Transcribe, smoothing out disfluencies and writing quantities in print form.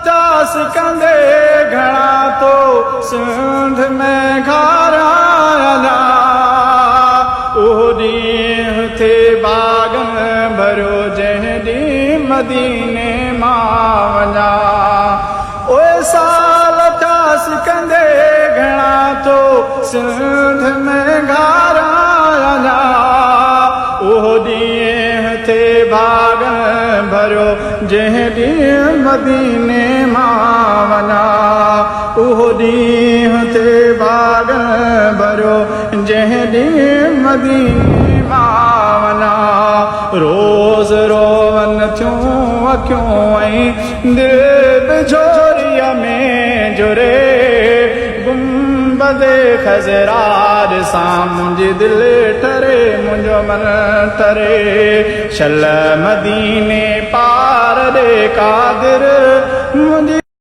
चास कंदे घणा तो सिंध में घारा उहो ॾींहुं थे बागन भरियो जंहिं ॾींहुं मदीने मां वञा ओए साल चास कंदे घणा तो सिंध में घारा उहो ॾींहुं थे बागन भरियो जंहिं ॾींहुं मदीने मां वञा उहो ॾींहुं थे बागन भरियो जंहिं ॾींहुं मदीने मां वञा रोज़ रोवन थियूं अखियूं ऐं दिलि बि झोरीअ में जुरे गुंबद खज़रार सां मुंहिंजी दिलि ठरे मुंहिंजो मन ठरे शल मदीने पार ॾे कादिर